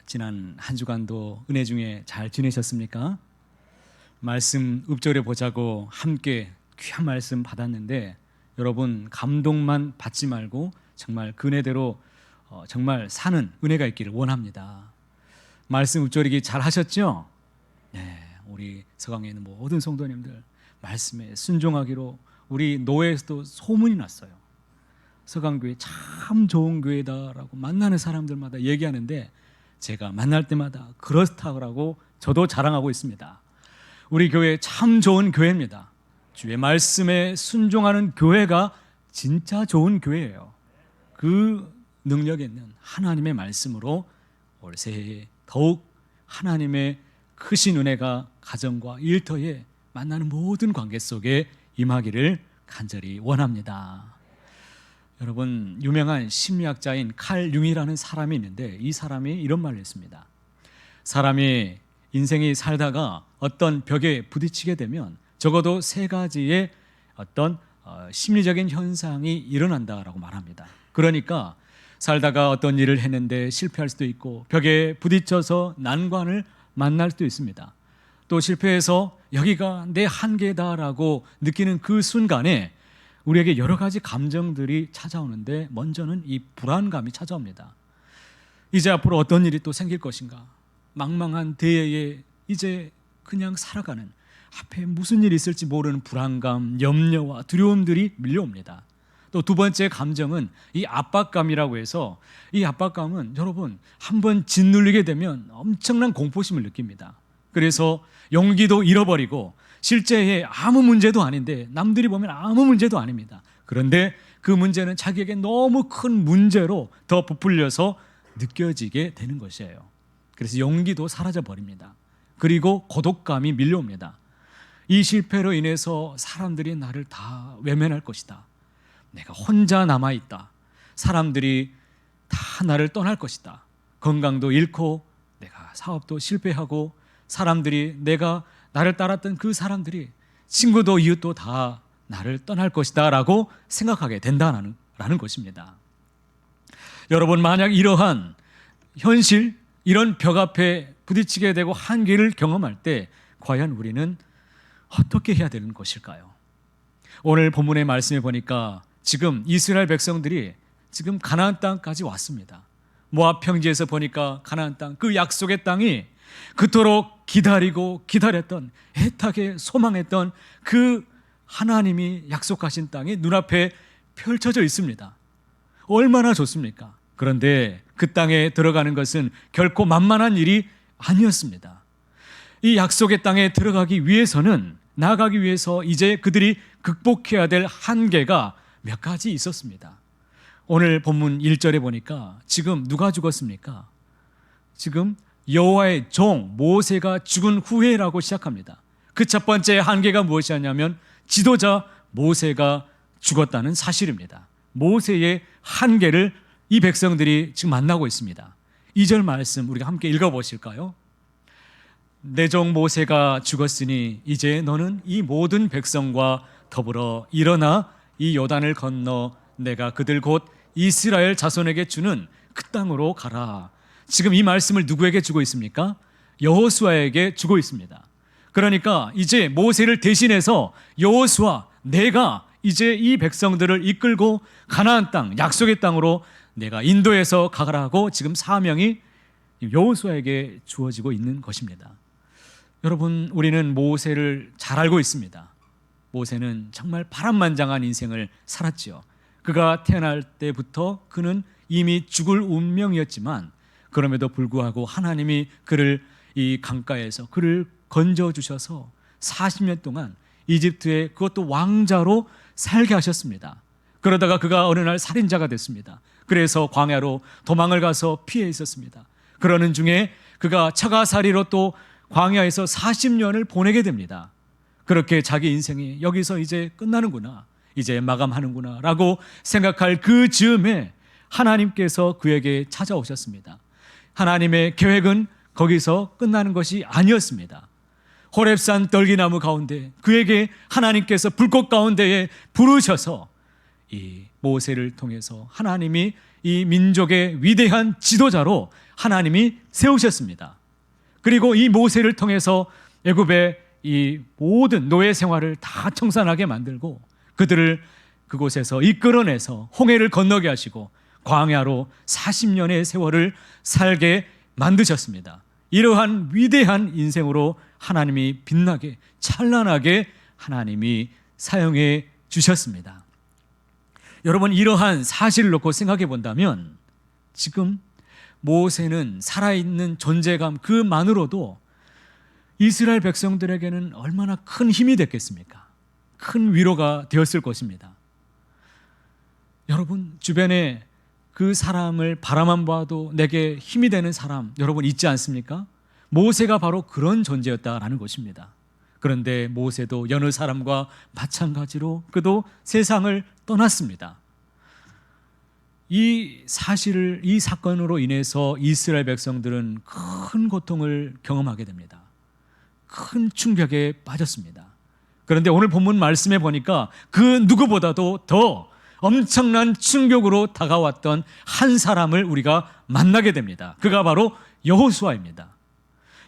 지난 한 주간도 은혜 중에 잘 지내셨습니까? 말씀 읊조려 보자고 함께 귀한 말씀 받았는데 여러분 감동만 받지 말고 정말 그 은혜대로 정말 사는 은혜가 있기를 원합니다. 말씀 읊조리기 잘 하셨죠? 네, 우리 서강에 있는 모든 성도님들 말씀에 순종하기로 우리 노회에서도 소문이 났어요. 서강교회 참 좋은 교회다라고 만나는 사람들마다 얘기하는데 제가 만날 때마다 그렇다고 저도 자랑하고 있습니다. 우리 교회 참 좋은 교회입니다. 주의 말씀에 순종하는 교회가 진짜 좋은 교회예요. 그 능력 있는 하나님의 말씀으로 올 새해에 더욱 하나님의 크신 은혜가 가정과 일터에 만나는 모든 관계 속에 임하기를 간절히 원합니다. 여러분, 유명한 심리학자인 칼 융이라는 사람이 있는데 이 사람이 이런 말을 했습니다. 사람이 인생이 살다가 어떤 벽에 부딪히게 되면 적어도 세 가지의 어떤 심리적인 현상이 일어난다라고 말합니다. 그러니까 살다가 어떤 일을 했는데 실패할 수도 있고 벽에 부딪혀서 난관을 만날 수도 있습니다. 또 실패해서 여기가 내 한계다라고 느끼는 그 순간에 우리에게 여러 가지 감정들이 찾아오는데 먼저는 이 불안감이 찾아옵니다. 이제 앞으로 어떤 일이 또 생길 것인가? 망망한 대회에 이제 그냥 살아가는 앞에 무슨 일이 있을지 모르는 불안감, 염려와 두려움들이 밀려옵니다. 또 두 번째 감정은 이 압박감이라고 해서 이 압박감은 여러분 한번 짓눌리게 되면 엄청난 공포심을 느낍니다. 그래서 용기도 잃어버리고 실제에 아무 문제도 아닌데 남들이 보면 아무 문제도 아닙니다. 그런데 그 문제는 자기에게 너무 큰 문제로 더 부풀려서 느껴지게 되는 것이에요. 그래서 용기도 사라져 버립니다. 그리고 고독감이 밀려옵니다. 이 실패로 인해서 사람들이 나를 다 외면할 것이다. 내가 혼자 남아있다. 사람들이 다 나를 떠날 것이다. 건강도 잃고 내가 사업도 실패하고 사람들이 내가 나를 따랐던 그 사람들이 친구도 이웃도 다 나를 떠날 것이다 라고 생각하게 된다는 것입니다. 여러분, 만약 이러한 현실, 이런 벽 앞에 부딪히게 되고 한계를 경험할 때 과연 우리는 어떻게 해야 되는 것일까요? 오늘 본문의 말씀에 보니까 지금 이스라엘 백성들이 지금 가나안 땅까지 왔습니다. 모압 평지에서 보니까 가나안 땅, 그 약속의 땅이 그토록 기다리고 기다렸던, 애타게 소망했던 그 하나님이 약속하신 땅이 눈앞에 펼쳐져 있습니다. 얼마나 좋습니까? 그런데 그 땅에 들어가는 것은 결코 만만한 일이 아니었습니다. 이 약속의 땅에 들어가기 위해서는, 나아가기 위해서 이제 그들이 극복해야 될 한계가 몇 가지 있었습니다. 오늘 본문 1절에 보니까 지금 누가 죽었습니까? 지금 여호와의 종 모세가 죽은 후에라고 시작합니다. 그 첫 번째 한계가 무엇이었냐면 지도자 모세가 죽었다는 사실입니다. 모세의 한계를 이 백성들이 지금 만나고 있습니다. 2절 말씀 우리가 함께 읽어보실까요? 내 종 모세가 죽었으니 이제 너는 이 모든 백성과 더불어 일어나 이 요단을 건너 내가 그들 곧 이스라엘 자손에게 주는 그 땅으로 가라. 지금 이 말씀을 누구에게 주고 있습니까? 여호수아에게 주고 있습니다. 그러니까 이제 모세를 대신해서 여호수아, 내가 이제 이 백성들을 이끌고 가나안 땅, 약속의 땅으로 내가 인도해서 가라고 지금 사명이 여호수아에게 주어지고 있는 것입니다. 여러분, 우리는 모세를 잘 알고 있습니다. 모세는 정말 파란만장한 인생을 살았지요. 그가 태어날 때부터 그는 이미 죽을 운명이었지만 그럼에도 불구하고 하나님이 그를 이 강가에서 그를 건져주셔서 40년 동안 이집트에 그것도 왕자로 살게 하셨습니다. 그러다가 그가 어느 날 살인자가 됐습니다. 그래서 광야로 도망을 가서 피해 있었습니다. 그러는 중에 그가 처가살이로 또 광야에서 40년을 보내게 됩니다. 그렇게 자기 인생이 여기서 이제 끝나는구나, 이제 마감하는구나 라고 생각할 그 즈음에 하나님께서 그에게 찾아오셨습니다. 하나님의 계획은 거기서 끝나는 것이 아니었습니다. 호렙산 떨기나무 가운데 그에게 하나님께서 불꽃 가운데에 부르셔서 이 모세를 통해서 하나님이 이 민족의 위대한 지도자로 하나님이 세우셨습니다. 그리고 이 모세를 통해서 애굽의 이 모든 노예 생활을 다 청산하게 만들고 그들을 그곳에서 이끌어내서 홍해를 건너게 하시고 광야로 40년의 세월을 살게 만드셨습니다. 이러한 위대한 인생으로 하나님이 빛나게 찬란하게 하나님이 사용해 주셨습니다. 여러분, 이러한 사실을 놓고 생각해 본다면 지금 모세는 살아있는 존재감 그만으로도 이스라엘 백성들에게는 얼마나 큰 힘이 됐겠습니까? 큰 위로가 되었을 것입니다. 여러분, 주변에 그 사람을 바라만 봐도 내게 힘이 되는 사람 여러분 있지 않습니까? 모세가 바로 그런 존재였다라는 것입니다. 그런데 모세도 여느 사람과 마찬가지로 그도 세상을 떠났습니다. 이 사실을, 이 사건으로 인해서 이스라엘 백성들은 큰 고통을 경험하게 됩니다. 큰 충격에 빠졌습니다. 그런데 오늘 본문 말씀에 보니까 그 누구보다도 더 엄청난 충격으로 다가왔던 한 사람을 우리가 만나게 됩니다. 그가 바로 여호수아입니다.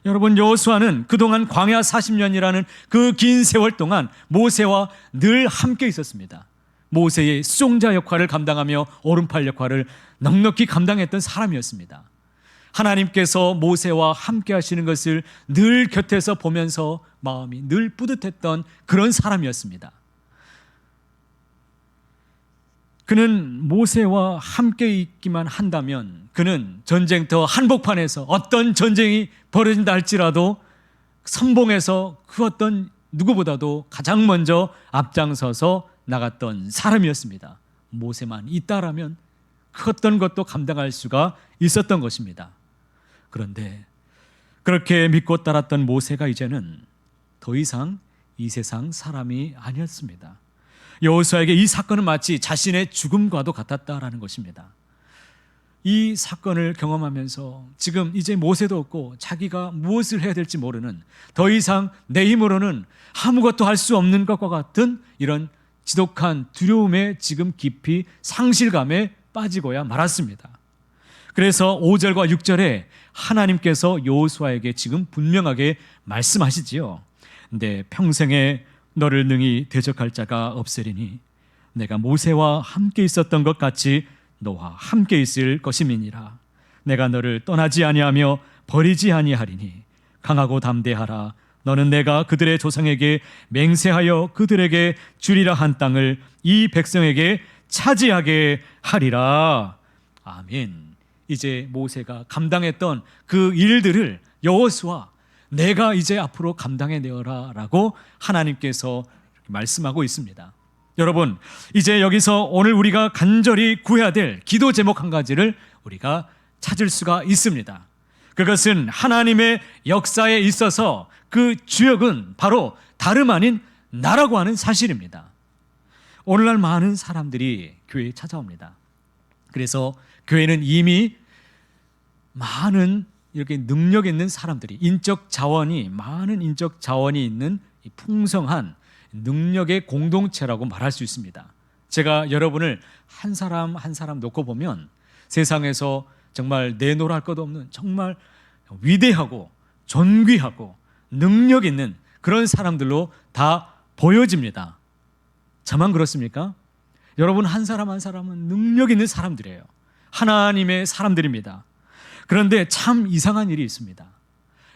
여러분, 여호수아는 그동안 광야 40년이라는 그 긴 세월 동안 모세와 늘 함께 있었습니다. 모세의 수종자 역할을 감당하며 오른팔 역할을 넉넉히 감당했던 사람이었습니다. 하나님께서 모세와 함께 하시는 것을 늘 곁에서 보면서 마음이 늘 뿌듯했던 그런 사람이었습니다. 그는 모세와 함께 있기만 한다면 그는 전쟁터 한복판에서 어떤 전쟁이 벌어진다 할지라도 선봉에서 그 어떤 누구보다도 가장 먼저 앞장서서 나갔던 사람이었습니다. 모세만 있다라면 그 어떤 것도 감당할 수가 있었던 것입니다. 그런데 그렇게 믿고 따랐던 모세가 이제는 더 이상 이 세상 사람이 아니었습니다. 여호수아에게 이 사건은 마치 자신의 죽음과도 같았다라는 것입니다. 이 사건을 경험하면서 지금 이제 모세도 없고 자기가 무엇을 해야 될지 모르는, 더 이상 내 힘으로는 아무것도 할 수 없는 것과 같은 이런 지독한 두려움에 지금 깊이 상실감에 빠지고야 말았습니다. 그래서 5절과 6절에 하나님께서 여호수아에게 지금 분명하게 말씀하시지요. 내 평생에 너를 능히 대적할 자가 없으리니 내가 모세와 함께 있었던 것 같이 너와 함께 있을 것임이니라. 내가 너를 떠나지 아니하며 버리지 아니하리니 강하고 담대하라. 너는 내가 그들의 조상에게 맹세하여 그들에게 주리라 한 땅을 이 백성에게 차지하게 하리라. 아멘. 이제 모세가 감당했던 그 일들을 여호수아 내가 이제 앞으로 감당해내어라 라고 하나님께서 말씀하고 있습니다. 여러분, 이제 여기서 오늘 우리가 간절히 구해야 될 기도 제목 한 가지를 우리가 찾을 수가 있습니다. 그것은 하나님의 역사에 있어서 그 주역은 바로 다름 아닌 나라고 하는 사실입니다. 오늘날 많은 사람들이 교회에 찾아옵니다. 그래서 교회는 이미 많은 이렇게 능력 있는 사람들이, 많은 인적 자원이 있는 풍성한 능력의 공동체라고 말할 수 있습니다. 제가 여러분을 한 사람 한 사람 놓고 보면 세상에서 정말 내놓으라 할 것 없는 정말 위대하고 존귀하고 능력 있는 그런 사람들로 다 보여집니다. 저만 그렇습니까? 여러분, 한 사람 한 사람은 능력 있는 사람들이에요. 하나님의 사람들입니다. 그런데 참 이상한 일이 있습니다.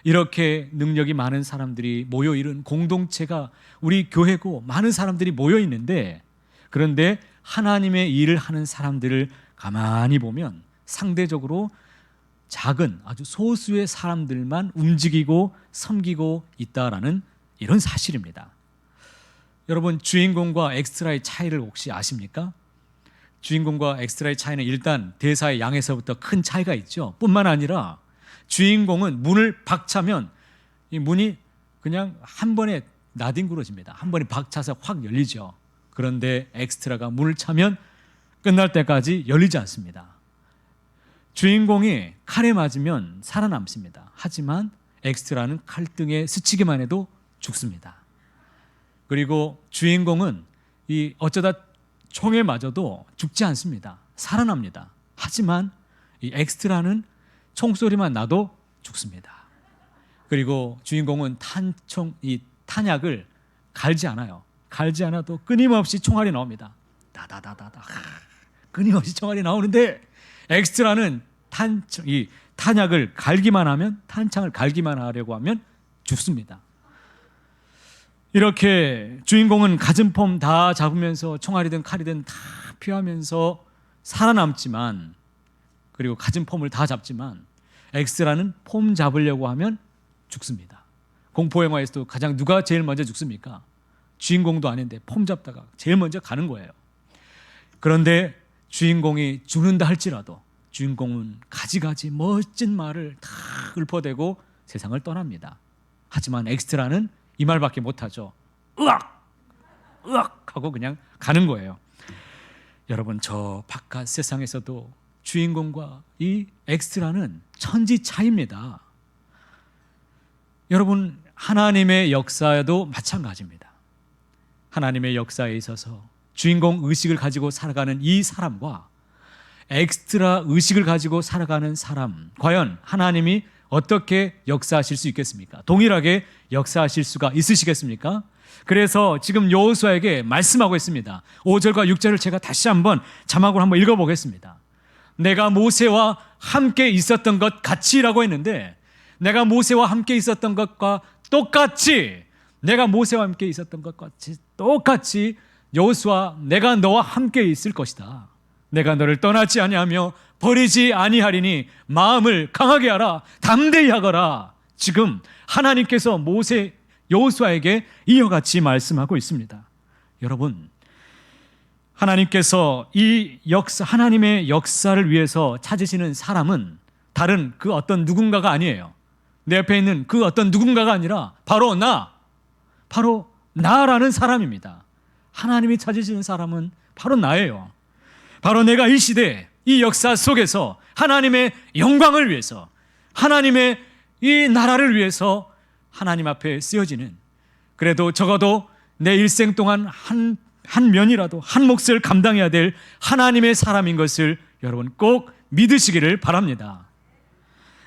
이렇게 능력이 많은 사람들이 모여 있는 공동체가 우리 교회고 많은 사람들이 모여 있는데, 그런데 하나님의 일을 하는 사람들을 가만히 보면 상대적으로 작은 아주 소수의 사람들만 움직이고 섬기고 있다라는 이런 사실입니다. 여러분, 주인공과 엑스트라의 차이를 혹시 아십니까? 주인공과 엑스트라의 차이는 일단 대사의 양에서부터 큰 차이가 있죠. 뿐만 아니라 주인공은 문을 박차면 이 문이 그냥 한 번에 나뒹굴어집니다. 한 번에 박차서 확 열리죠. 그런데 엑스트라가 문을 차면 끝날 때까지 열리지 않습니다. 주인공이 칼에 맞으면 살아남습니다. 하지만 엑스트라는 칼등에 스치기만 해도 죽습니다. 그리고 주인공은 어쩌다 총에 맞아도 죽지 않습니다. 살아납니다. 하지만 이 엑스트라는 총소리만 나도 죽습니다. 그리고 주인공은 이 탄약을 갈지 않아요. 갈지 않아도 끊임없이 총알이 나옵니다. 다다다다다. 끊임없이 총알이 나오는데 엑스트라는 이 탄약을 갈기만 하면, 탄창을 갈기만 하려고 하면 죽습니다. 이렇게 주인공은 가진 폼 다 잡으면서 총알이든 칼이든 다 피하면서 살아남지만, 그리고 가진 폼을 다 잡지만 엑스트라는 폼 잡으려고 하면 죽습니다. 공포영화에서도 가장 누가 제일 먼저 죽습니까? 주인공도 아닌데 폼 잡다가 제일 먼저 가는 거예요. 그런데 주인공이 죽는다 할지라도 주인공은 가지가지 멋진 말을 다 읊어대고 세상을 떠납니다. 하지만 엑스트라는 이 말밖에 못하죠. 으악! 으악! 하고 그냥 가는 거예요. 여러분, 저 바깥 세상에서도 주인공과 이 엑스트라는 천지 차이입니다. 여러분, 하나님의 역사에도 마찬가지입니다. 하나님의 역사에 있어서 주인공 의식을 가지고 살아가는 이 사람과 엑스트라 의식을 가지고 살아가는 사람, 과연 하나님이 어떻게 역사하실 수 있겠습니까? 동일하게 역사하실 수가 있으시겠습니까? 그래서 지금 여호수아에게 말씀하고 있습니다. 5절과 6절을 제가 다시 한번 자막으로 한번 읽어보겠습니다. 내가 모세와 함께 있었던 것 같이라고 했는데, 내가 모세와 함께 있었던 것과 똑같이, 내가 모세와 함께 있었던 것과 똑같이 여호수아, 내가 너와 함께 있을 것이다. 내가 너를 떠나지 아니하며 버리지 아니하리니 마음을 강하게 하라, 담대히 하거라. 지금 하나님께서 여호수아에게 이와 같이 말씀하고 있습니다. 여러분, 하나님께서 하나님의 역사를 위해서 찾으시는 사람은 다른 그 어떤 누군가가 아니에요. 내 옆에 있는 그 어떤 누군가가 아니라 바로 나라는 사람입니다. 하나님이 찾으시는 사람은 바로 나예요. 바로 내가 이 시대, 이 역사 속에서 하나님의 영광을 위해서, 하나님의 이 나라를 위해서 하나님 앞에 쓰여지는, 그래도 적어도 내 일생 동안 한 면이라도, 한 몫을 감당해야 될 하나님의 사람인 것을 여러분 꼭 믿으시기를 바랍니다.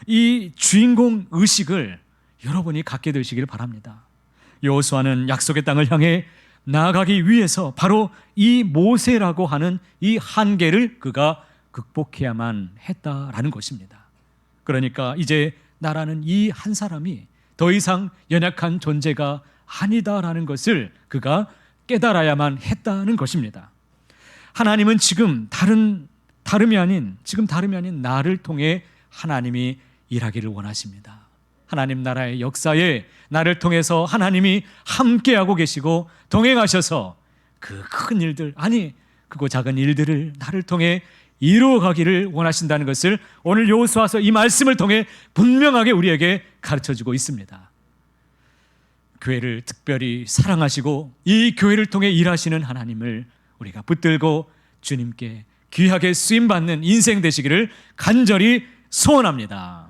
이 주인공 의식을 여러분이 갖게 되시기를 바랍니다. 여호수아는 약속의 땅을 향해 나아가기 위해서 바로 이 모세라고 하는 이 한계를 그가 극복해야만 했다라는 것입니다. 그러니까 이제 나라는 이 한 사람이 더 이상 연약한 존재가 아니다라는 것을 그가 깨달아야만 했다는 것입니다. 하나님은 지금 다름이 아닌 나를 통해 하나님이 일하기를 원하십니다. 하나님 나라의 역사에 나를 통해서 하나님이 함께하고 계시고 동행하셔서 그 큰 일들, 크고 작은 일들을 나를 통해 이루어가기를 원하신다는 것을 오늘 여호수아서 이 말씀을 통해 분명하게 우리에게 가르쳐주고 있습니다. 교회를 특별히 사랑하시고 이 교회를 통해 일하시는 하나님을 우리가 붙들고 주님께 귀하게 쓰임받는 인생 되시기를 간절히 소원합니다.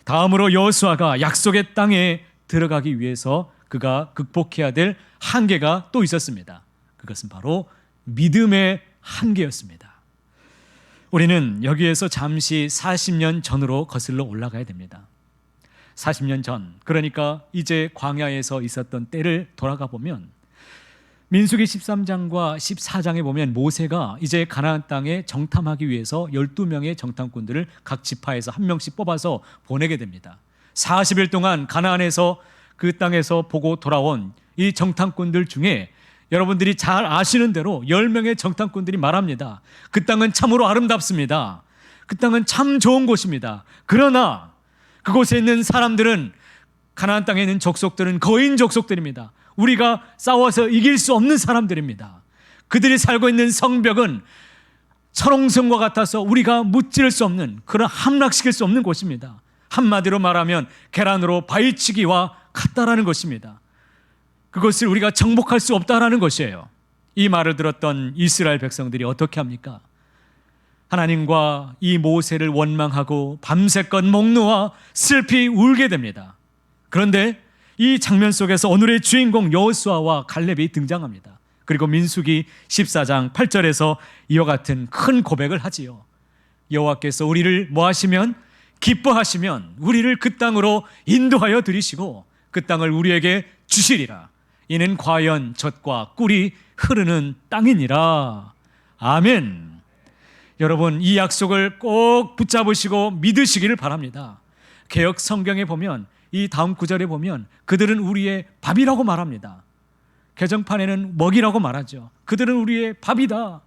다음으로 여호수아가 약속의 땅에 들어가기 위해서 그가 극복해야 될 한계가 또 있었습니다. 그것은 바로 믿음의 한계였습니다. 우리는 여기에서 잠시 40년 전으로 거슬러 올라가야 됩니다. 40년 전, 그러니까 이제 광야에서 있었던 때를 돌아가 보면 민수기 13장과 14장에 보면 모세가 이제 가나안 땅에 정탐하기 위해서 12명의 정탐꾼들을 각 지파에서 한 명씩 뽑아서 보내게 됩니다. 40일 동안 가나안에서 그 땅에서 보고 돌아온 이 정탐꾼들 중에 여러분들이 잘 아시는 대로 10명의 정탐꾼들이 말합니다. 그 땅은 참으로 아름답습니다. 그 땅은 참 좋은 곳입니다. 그러나 그곳에 있는 사람들은, 가나안 땅에 있는 족속들은 거인 족속들입니다. 우리가 싸워서 이길 수 없는 사람들입니다. 그들이 살고 있는 성벽은 철옹성과 같아서 우리가 무찌를 수 없는, 그런 함락시킬 수 없는 곳입니다. 한마디로 말하면 계란으로 바위치기와 같다라는 것입니다. 그것을 우리가 정복할 수 없다라는 것이에요. 이 말을 들었던 이스라엘 백성들이 어떻게 합니까? 하나님과 이 모세를 원망하고 밤새껏 목 놓아 슬피 울게 됩니다. 그런데 이 장면 속에서 오늘의 주인공 여호수아와 갈렙이 등장합니다. 그리고 민수기 14장 8절에서 이와 같은 큰 고백을 하지요. 여호와께서 우리를 뭐 하시면? 기뻐하시면 우리를 그 땅으로 인도하여 들이시고 그 땅을 우리에게 주시리라. 이는 과연 젖과 꿀이 흐르는 땅이니라. 아멘. 여러분, 이 약속을 꼭 붙잡으시고 믿으시기를 바랍니다. 개역 성경에 보면 이 다음 구절에 보면 그들은 우리의 밥이라고 말합니다. 개정판에는 먹이라고 말하죠. 그들은 우리의 밥이다.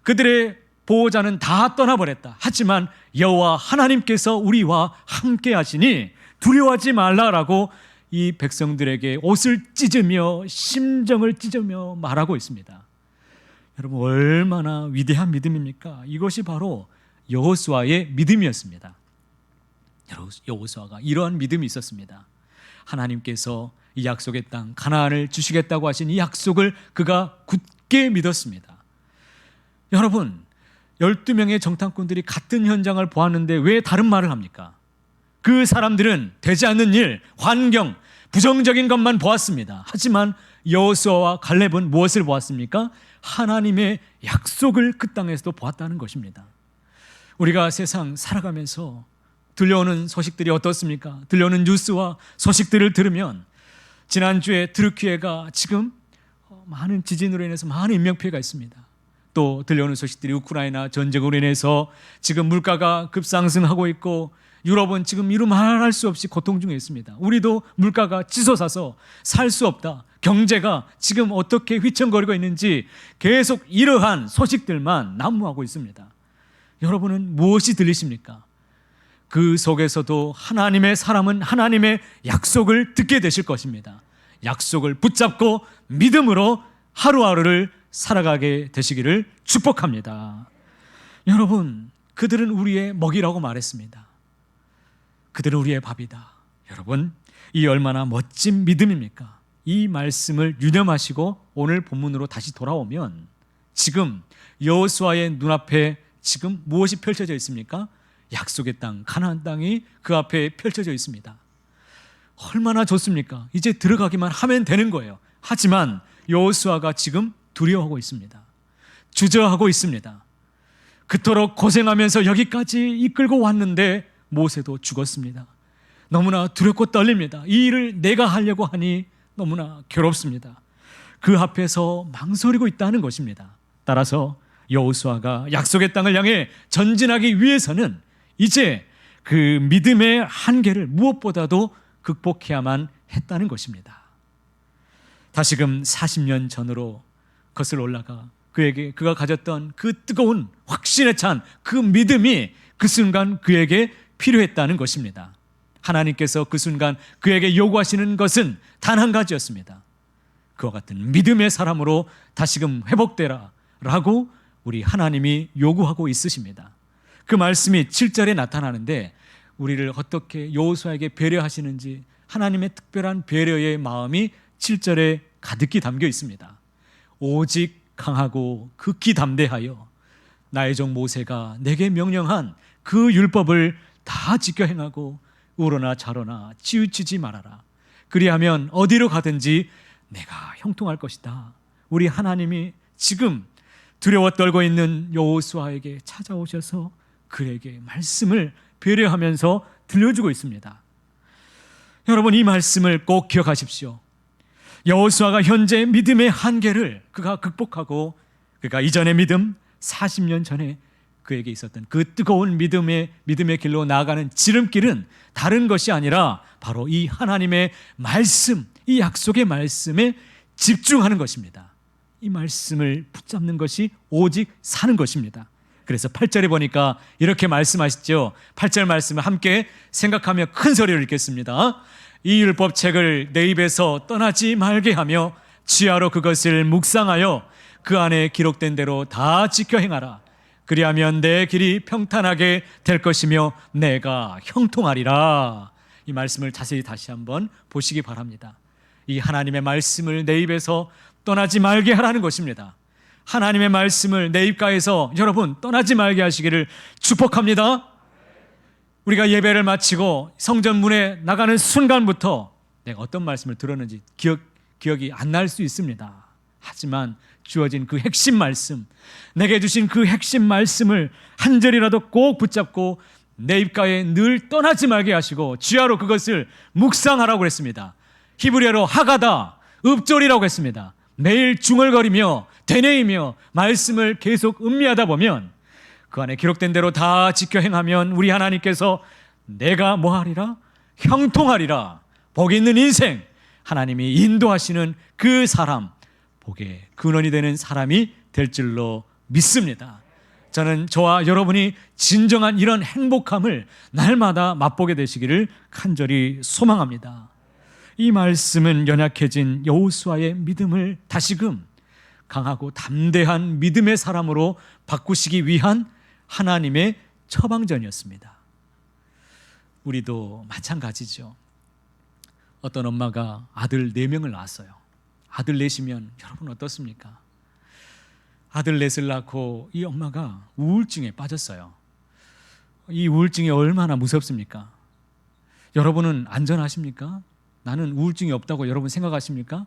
그들의 보호자는 다 떠나버렸다. 하지만 여호와 하나님께서 우리와 함께 하시니 두려워하지 말라라고 이 백성들에게 옷을 찢으며 심정을 찢으며 말하고 있습니다. 여러분, 얼마나 위대한 믿음입니까? 이것이 바로 여호수아의 믿음이었습니다. 여호수아가 이러한 믿음이 있었습니다. 하나님께서 이 약속의 땅 가나안을 주시겠다고 하신 이 약속을 그가 굳게 믿었습니다. 여러분, 12명의 정탐꾼들이 같은 현장을 보았는데 왜 다른 말을 합니까? 그 사람들은 되지 않는 일, 환경, 부정적인 것만 보았습니다. 하지만 여호수아와 갈렙은 무엇을 보았습니까? 하나님의 약속을 그 땅에서도 보았다는 것입니다. 우리가 세상 살아가면서 들려오는 소식들이 어떻습니까? 들려오는 뉴스와 소식들을 들으면 지난주에 트르키예가 지금 많은 지진으로 인해서 많은 인명피해가 있습니다. 또 들려오는 소식들이 우크라이나 전쟁으로 인해서 지금 물가가 급상승하고 있고 유럽은 지금 이루 말할 수 없이 고통 중에 있습니다. 우리도 물가가 치솟아서 살 수 없다. 경제가 지금 어떻게 휘청거리고 있는지 계속 이러한 소식들만 난무하고 있습니다. 여러분은 무엇이 들리십니까? 그 속에서도 하나님의 사람은 하나님의 약속을 듣게 되실 것입니다. 약속을 붙잡고 믿음으로 하루하루를 살아가게 되시기를 축복합니다. 여러분, 그들은 우리의 먹이라고 말했습니다. 그들은 우리의 밥이다. 여러분, 이 얼마나 멋진 믿음입니까? 이 말씀을 유념하시고 오늘 본문으로 다시 돌아오면 지금 여호수아의 눈앞에 지금 무엇이 펼쳐져 있습니까? 약속의 땅, 가나안 땅이 그 앞에 펼쳐져 있습니다. 얼마나 좋습니까? 이제 들어가기만 하면 되는 거예요. 하지만 여호수아가 지금 두려워하고 있습니다. 주저하고 있습니다. 그토록 고생하면서 여기까지 이끌고 왔는데 모세도 죽었습니다. 너무나 두렵고 떨립니다. 이 일을 내가 하려고 하니 너무나 괴롭습니다. 그 앞에서 망설이고 있다는 것입니다. 따라서 여호수아가 약속의 땅을 향해 전진하기 위해서는 이제 그 믿음의 한계를 무엇보다도 극복해야만 했다는 것입니다. 다시금 40년 전으로 거슬러 올라가 그가 가졌던 그 뜨거운 확신에 찬 그 믿음이 그 순간 그에게 필요했다는 것입니다. 하나님께서 그 순간 그에게 요구하시는 것은 단 한 가지였습니다. 그와 같은 믿음의 사람으로 다시금 회복되라 라고 우리 하나님이 요구하고 있으십니다. 그 말씀이 7절에 나타나는데 우리를 어떻게 여호수아에게 배려하시는지 하나님의 특별한 배려의 마음이 7절에 가득히 담겨 있습니다. 오직 강하고 극히 담대하여 나의 종 모세가 내게 명령한 그 율법을 다 지켜 행하고 우러나 좌로나 치우치지 말아라. 그리하면 어디로 가든지 내가 형통할 것이다. 우리 하나님이 지금 두려워 떨고 있는 여호수아에게 찾아오셔서 그에게 말씀을 배려하면서 들려주고 있습니다. 여러분, 이 말씀을 꼭 기억하십시오. 여호수아가 현재 믿음의 한계를 그가 극복하고 그가 이전의 믿음, 40년 전에 그에게 있었던 그 뜨거운 믿음의 길로 나아가는 지름길은 다른 것이 아니라 바로 이 하나님의 말씀, 이 약속의 말씀에 집중하는 것입니다. 이 말씀을 붙잡는 것이 오직 사는 것입니다. 그래서 8절에 보니까 이렇게 말씀하시죠. 8절 말씀을 함께 생각하며 큰 소리를 읽겠습니다. 이 율법책을 내 입에서 떠나지 말게 하며 지하로 그것을 묵상하여 그 안에 기록된 대로 다 지켜 행하라. 그리하면 내 길이 평탄하게 될 것이며 내가 형통하리라. 이 말씀을 자세히 다시 한번 보시기 바랍니다. 이 하나님의 말씀을 내 입에서 떠나지 말게 하라는 것입니다. 하나님의 말씀을 내 입가에서 여러분 떠나지 말게 하시기를 축복합니다. 우리가 예배를 마치고 성전 문에 나가는 순간부터 내가 어떤 말씀을 들었는지 기억이 안 날 수 있습니다. 하지만 주어진 그 핵심 말씀, 내게 주신 그 핵심 말씀을 한 절이라도 꼭 붙잡고 내 입가에 늘 떠나지 말게 하시고 주야로 그것을 묵상하라고 했습니다. 히브리어로 하가다, 읍조리라고 했습니다. 매일 중얼거리며 되뇌이며 말씀을 계속 음미하다 보면 그 안에 기록된 대로 다 지켜 행하면 우리 하나님께서 내가 뭐하리라? 형통하리라. 복이 있는 인생, 하나님이 인도하시는 그 사람, 복의 근원이 되는 사람이 될 줄로 믿습니다. 저는 저와 여러분이 진정한 이런 행복함을 날마다 맛보게 되시기를 간절히 소망합니다. 이 말씀은 연약해진 여호수아의 믿음을 다시금 강하고 담대한 믿음의 사람으로 바꾸시기 위한 하나님의 처방전이었습니다. 우리도 마찬가지죠. 어떤 엄마가 아들 4명을 낳았어요. 아들 넷이면 여러분 어떻습니까? 아들 넷을 낳고 이 엄마가 우울증에 빠졌어요. 이 우울증이 얼마나 무섭습니까? 여러분은 안전하십니까? 나는 우울증이 없다고 여러분 생각하십니까?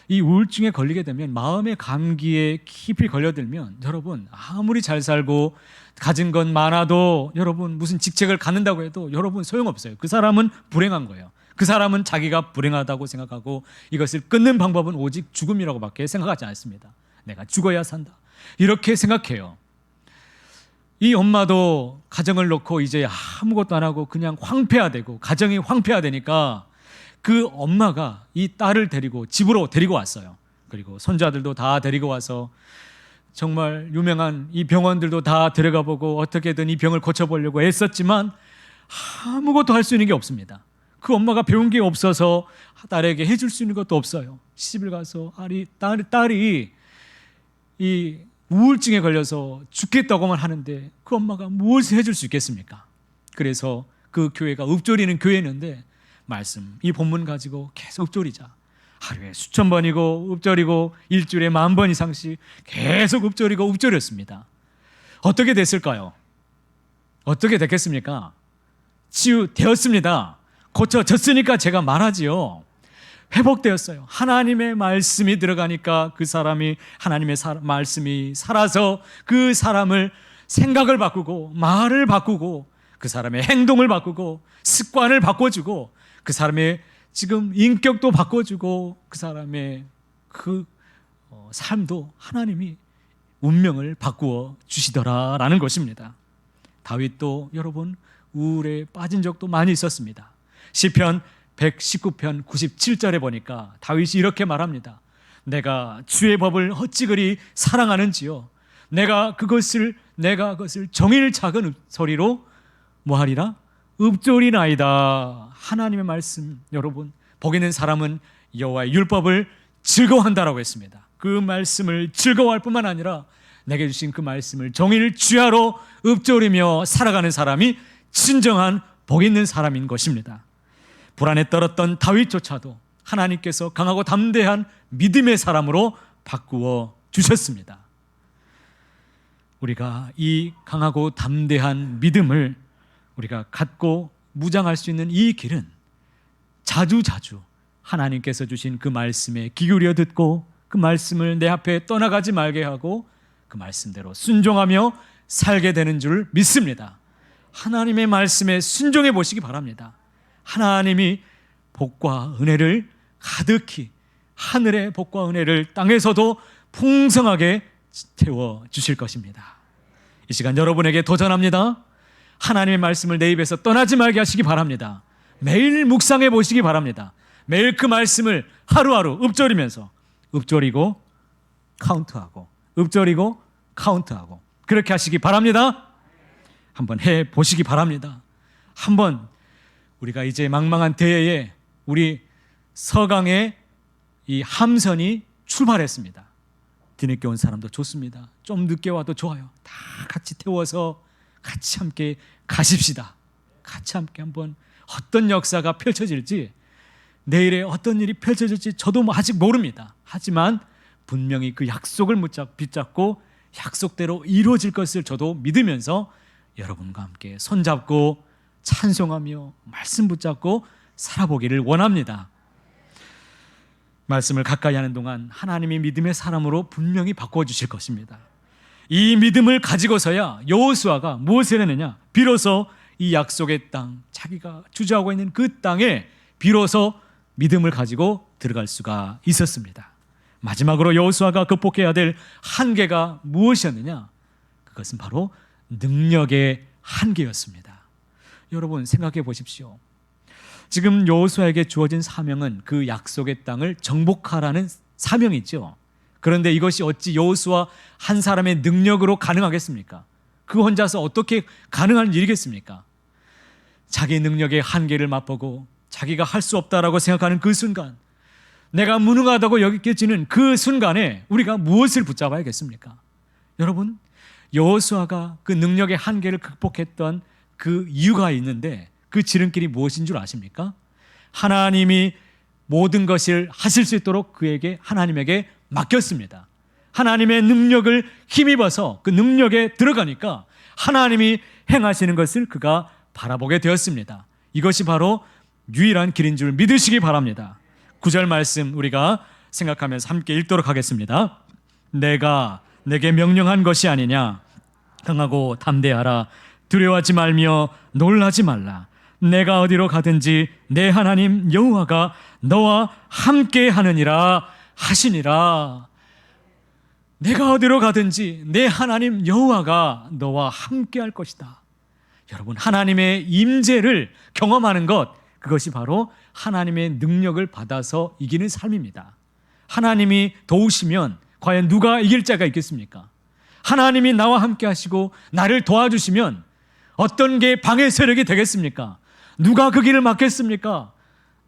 이 우울증에 걸리게 되면, 마음의 감기에 깊이 걸려들면 여러분 아무리 잘 살고 가진 건 많아도 여러분 무슨 직책을 갖는다고 해도 여러분 소용없어요. 그 사람은 불행한 거예요. 그 사람은 자기가 불행하다고 생각하고 이것을 끊는 방법은 오직 죽음이라고 밖에 생각하지 않습니다. 내가 죽어야 산다, 이렇게 생각해요. 이 엄마도 가정을 놓고 이제 아무것도 안 하고 그냥 황폐화되고 가정이 황폐화되니까 그 엄마가 이 딸을 데리고 집으로 데리고 왔어요. 그리고 손자들도 다 데리고 와서 정말 유명한 이 병원들도 다 데려가 보고 어떻게든 이 병을 고쳐보려고 애썼지만 아무것도 할 수 있는 게 없습니다. 그 엄마가 배운 게 없어서 딸에게 해줄 수 있는 것도 없어요. 시집을 가서 딸이 이 우울증에 걸려서 죽겠다고만 하는데 그 엄마가 무엇을 해줄 수 있겠습니까? 그래서 그 교회가 읍조리는 교회였는데 말씀, 이 본문 가지고 계속 읍조리자. 하루에 수천 번이고 읍조리고 일주일에 10,000번 이상씩 계속 읍조리고 읍조렸습니다. 어떻게 됐을까요? 어떻게 됐겠습니까? 치유되었습니다. 고쳐졌으니까 제가 말하지요. 회복되었어요. 하나님의 말씀이 들어가니까 그 사람이 하나님의 말씀이 살아서 그 사람을 생각을 바꾸고 말을 바꾸고 그 사람의 행동을 바꾸고 습관을 바꿔주고 그 사람의 지금 인격도 바꿔주고 그 사람의 그 삶도 하나님이 운명을 바꾸어 주시더라라는 것입니다. 다윗도 여러분 우울에 빠진 적도 많이 있었습니다. 시편 119편 97절에 보니까 다윗이 이렇게 말합니다. 내가 주의 법을 어찌 그리 사랑하는지요. 내가 그것을 정일 작은 소리로 뭐하리라? 읍조리나이다. 하나님의 말씀, 여러분 복 있는 사람은 여호와의 율법을 즐거워한다라고 했습니다. 그 말씀을 즐거워할 뿐만 아니라 내게 주신 그 말씀을 종일 주야로 읍조리며 살아가는 사람이 진정한 복 있는 사람인 것입니다. 불안에 떨었던 다윗조차도 하나님께서 강하고 담대한 믿음의 사람으로 바꾸어 주셨습니다. 우리가 이 강하고 담대한 믿음을 우리가 갖고 무장할 수 있는 이 길은 자주자주 하나님께서 주신 그 말씀에 귀 기울여 듣고 그 말씀을 내 앞에 떠나가지 말게 하고 그 말씀대로 순종하며 살게 되는 줄 믿습니다. 하나님의 말씀에 순종해 보시기 바랍니다. 하나님이 복과 은혜를 가득히, 하늘의 복과 은혜를 땅에서도 풍성하게 채워 주실 것입니다. 이 시간 여러분에게 도전합니다. 하나님의 말씀을 내 입에서 떠나지 말게 하시기 바랍니다. 매일 묵상해 보시기 바랍니다. 매일 그 말씀을 하루하루 읊조리면서 읊조리고 카운트하고 읊조리고 카운트하고 그렇게 하시기 바랍니다. 한번 해 보시기 바랍니다. 한번 우리가 이제 망망한 대회에 우리 서강의 이 함선이 출발했습니다. 뒤늦게 온 사람도 좋습니다. 좀 늦게 와도 좋아요. 다 같이 태워서 같이 함께 가십시다. 같이 함께 한번 어떤 역사가 펼쳐질지, 내일에 어떤 일이 펼쳐질지 저도 아직 모릅니다. 하지만 분명히 그 약속을 붙잡고 약속대로 이루어질 것을 저도 믿으면서 여러분과 함께 손잡고 찬송하며 말씀 붙잡고 살아보기를 원합니다. 말씀을 가까이 하는 동안 하나님이 믿음의 사람으로 분명히 바꿔주실 것입니다. 이 믿음을 가지고서야 여호수아가 무엇을 했느냐? 비로소 이 약속의 땅, 자기가 주저하고 있는 그 땅에 비로소 믿음을 가지고 들어갈 수가 있었습니다. 마지막으로 여호수아가 극복해야 될 한계가 무엇이었느냐? 그것은 바로 능력의 한계였습니다. 여러분 생각해 보십시오. 지금 여호수아에게 주어진 사명은 그 약속의 땅을 정복하라는 사명이죠. 그런데 이것이 어찌 여호수아 한 사람의 능력으로 가능하겠습니까? 그 혼자서 어떻게 가능한 일이겠습니까? 자기 능력의 한계를 맛보고 자기가 할 수 없다라고 생각하는 그 순간, 내가 무능하다고 여겨지는 그 순간에 우리가 무엇을 붙잡아야겠습니까? 여러분, 여호수아가 그 능력의 한계를 극복했던 그 이유가 있는데 그 지름길이 무엇인 줄 아십니까? 하나님이 모든 것을 하실 수 있도록 그에게 하나님에게 맡겼습니다. 하나님의 능력을 힘입어서 그 능력에 들어가니까 하나님이 행하시는 것을 그가 바라보게 되었습니다. 이것이 바로 유일한 길인 줄 믿으시기 바랍니다. 9절 말씀 우리가 생각하면서 함께 읽도록 하겠습니다. 내가 내게 명령한 것이 아니냐? 강하고 담대하라. 두려워하지 말며 놀라지 말라. 내가 어디로 가든지 내 하나님 여호와가 너와 함께 하느니라 하시니라. 내가 어디로 가든지 내 하나님 여호와가 너와 함께 할 것이다. 여러분, 하나님의 임재를 경험하는 것, 그것이 바로 하나님의 능력을 받아서 이기는 삶입니다. 하나님이 도우시면 과연 누가 이길 자가 있겠습니까? 하나님이 나와 함께 하시고 나를 도와주시면 어떤 게 방해 세력이 되겠습니까? 누가 그 길을 막겠습니까?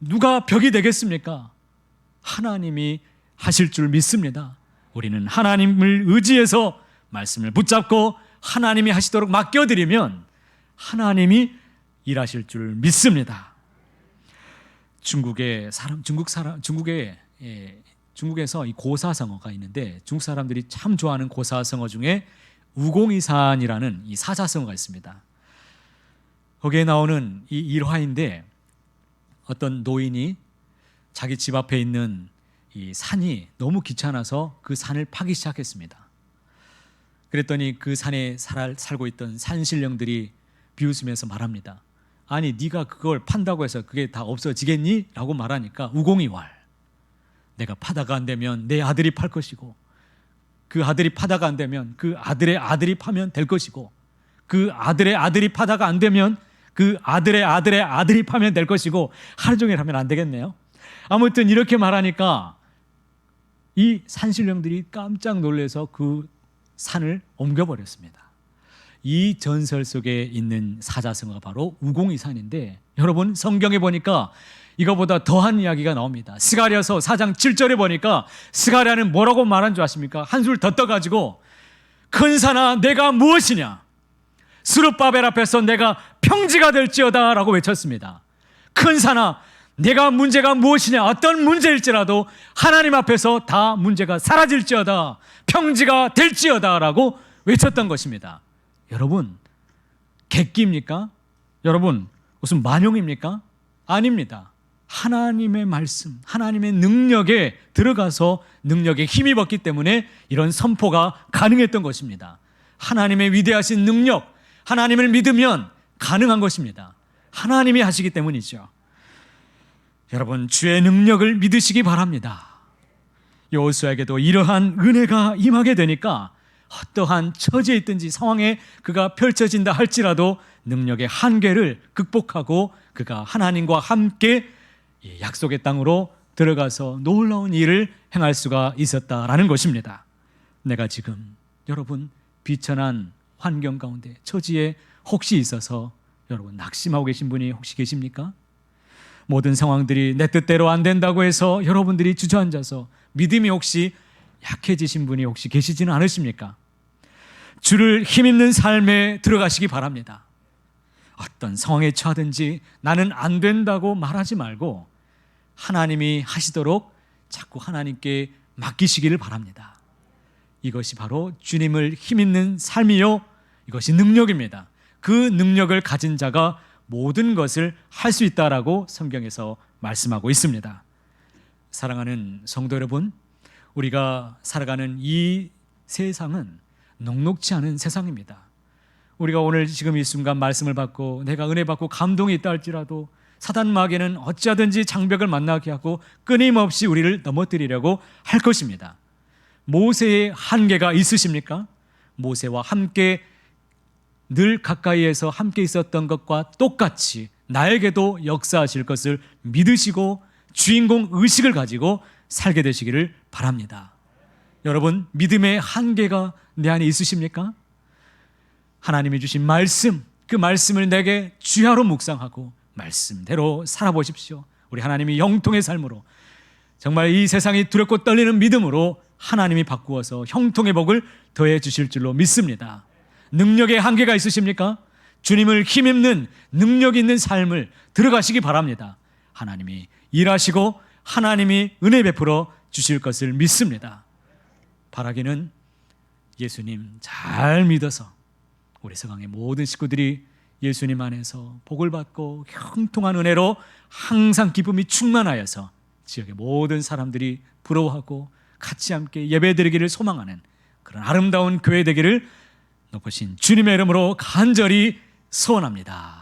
누가 벽이 되겠습니까? 하나님이 하실 줄 믿습니다. 우리는 하나님을 의지해서 말씀을 붙잡고 하나님이 하시도록 맡겨드리면 하나님이 일하실 줄 믿습니다. 중국에서 이 고사성어가 있는데 중국 사람들이 참 좋아하는 고사성어 중에 우공이산이라는 이 사자성어가 있습니다. 거기에 나오는 이 일화인데 어떤 노인이 자기 집 앞에 있는 이 산이 너무 귀찮아서 그 산을 파기 시작했습니다. 그랬더니 그 산에 살고 있던 산신령들이 비웃으면서 말합니다. 아니 네가 그걸 판다고 해서 그게 다 없어지겠니? 라고 말하니까 우공이왈, 내가 파다가 안 되면 내 아들이 팔 것이고 그 아들이 파다가 안 되면 그 아들의 아들이 파면 될 것이고 그 아들의 아들이 파다가 안 되면 그 아들의 아들의 아들이 파면 될 것이고 하루 종일 하면 안 되겠네요. 아무튼 이렇게 말하니까 이 산신령들이 깜짝 놀라서 그 산을 옮겨버렸습니다. 이 전설 속에 있는 사자성어가 바로 우공이산인데 여러분 성경에 보니까 이거보다 더한 이야기가 나옵니다. 스가랴서 4장 7절에 보니까 스가랴는 뭐라고 말한 줄 아십니까? 한술 더 떠가지고 큰 산아 내가 무엇이냐? 스룹바벨 앞에서 내가 평지가 될지어다 라고 외쳤습니다. 큰 산아 내가 문제가 무엇이냐? 어떤 문제일지라도 하나님 앞에서 다 문제가 사라질지어다, 평지가 될지어다 라고 외쳤던 것입니다. 여러분 객기입니까? 여러분 무슨 만용입니까? 아닙니다. 하나님의 말씀, 하나님의 능력에 들어가서 능력에 힘입었기 때문에 이런 선포가 가능했던 것입니다. 하나님의 위대하신 능력, 하나님을 믿으면 가능한 것입니다. 하나님이 하시기 때문이죠. 여러분 주의 능력을 믿으시기 바랍니다. 여호수아에게도 이러한 은혜가 임하게 되니까 어떠한 처지에 있든지 상황에 그가 펼쳐진다 할지라도 능력의 한계를 극복하고 그가 하나님과 함께 약속의 땅으로 들어가서 놀라운 일을 행할 수가 있었다라는 것입니다. 내가 지금 여러분 비천한 환경 가운데 처지에 혹시 있어서 여러분 낙심하고 계신 분이 혹시 계십니까? 모든 상황들이 내 뜻대로 안 된다고 해서 여러분들이 주저앉아서 믿음이 혹시 약해지신 분이 혹시 계시지는 않으십니까? 주를 힘입는 삶에 들어가시기 바랍니다. 어떤 상황에 처하든지 나는 안 된다고 말하지 말고 하나님이 하시도록 자꾸 하나님께 맡기시기를 바랍니다. 이것이 바로 주님을 힘입는 삶이요, 이것이 능력입니다. 그 능력을 가진 자가 모든 것을 할 수 있다라고 성경에서 말씀하고 있습니다. 사랑하는 성도 여러분, 우리가 살아가는 이 세상은 녹록지 않은 세상입니다. 우리가 오늘 지금 이 순간 말씀을 받고 내가 은혜 받고 감동이 있다 할지라도 사단 마귀는 어찌하든지 장벽을 만나게 하고 끊임없이 우리를 넘어뜨리려고 할 것입니다. 모세의 한계가 있으십니까? 모세와 함께 늘 가까이에서 함께 있었던 것과 똑같이 나에게도 역사하실 것을 믿으시고 주인공 의식을 가지고 살게 되시기를 바랍니다. 여러분, 믿음의 한계가 내 안에 있으십니까? 하나님이 주신 말씀, 그 말씀을 내게 주야로 묵상하고 말씀대로 살아보십시오. 우리 하나님이 형통의 삶으로, 정말 이 세상이 두렵고 떨리는 믿음으로 하나님이 바꾸어서 형통의 복을 더해 주실 줄로 믿습니다. 능력의 한계가 있으십니까? 주님을 힘입는 능력 있는 삶을 들어가시기 바랍니다. 하나님이 일하시고 하나님이 은혜 베풀어 주실 것을 믿습니다. 바라기는 예수님 잘 믿어서 우리 서강의 모든 식구들이 예수님 안에서 복을 받고 형통한 은혜로 항상 기쁨이 충만하여서 지역의 모든 사람들이 부러워하고 같이 함께 예배드리기를 소망하는 그런 아름다운 교회 되기를 높으신 주님의 이름으로 간절히 소원합니다.